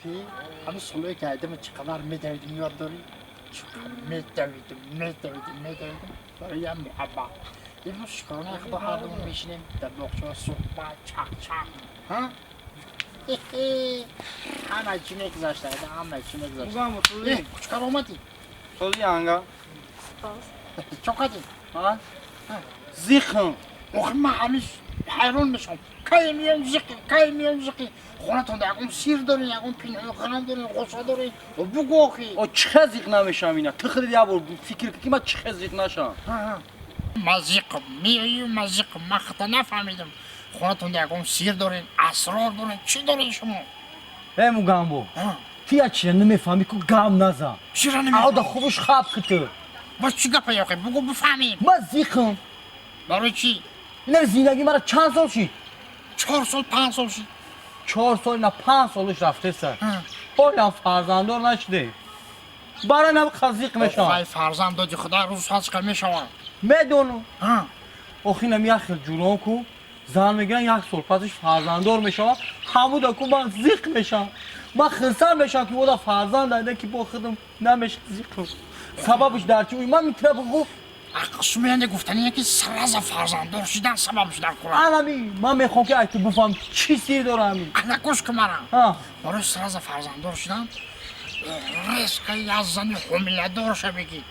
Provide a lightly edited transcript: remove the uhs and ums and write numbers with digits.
ki hani soluğa geldim çıkalar mı devdim yordun. Çıkar mı devdim. Böyle muhabba. Yine şükürne kadar harbinin işine de doktor sohbet çak. Ha? Ana içine güzellerdi, ama içine güzel. Mugambo, tudo bem? Çıkar olmadı. Tudo yanga. Çok hadi. Ha? Zikhan. Okuma halis hayron musun? Kaymıyorum zıkı. Konatında yakın sir dönüyor, yakın pinhane kanal dönüyor, koşa dönüyor. O bu koki. O çıkı zikna meşam yine. Tıkır ya bu fikir ki ma çıkı zikna şam. Mazık, makta ne fahmedim. Konatında yakın sir dönüyor, asrar dönüyor, çi dönüyor şunu. Hey Mugambo, Ha. ти я немефҳамӣ ку гам наза. Чира Ада нمیفهمی؟ хубуш хаб киту. باز چی گپه یاقی؟ بگو بفهمیم. Ман зиқм. برای چی؟ Инар зиндагӣ мара чанд сол шид? 4 سال 5 سال شد. 4 сол на 5 солиш рафте сар. ها. ҳолам фарзанддор нашуде. барои нав хазиқ мешавам. خواهی فرزند دادی خدا روز ساز که میشوم. медонам. ها. охи инам як хел ҷурон ку зан мегирам 1 сол пасиш фарзанддор мешавам. ҳамуда ку ман зиқ мешавам. ман хирсан мешавам ки ода фарзанд дайда ки бо худам намеша зиқм. сабабиш дар чӣ? ман метавонам бигӯ سومینده گفتن اینه که سرازه فرزنددار شدن سببش در قرآن. анами ман мехоҳам ки ай ту бифаҳм чӣ сир дора ҳамин. انا گوش که مرم. ها برای سرازه فرزنددار شدن ریسک از زنی حامله دار شه بگی.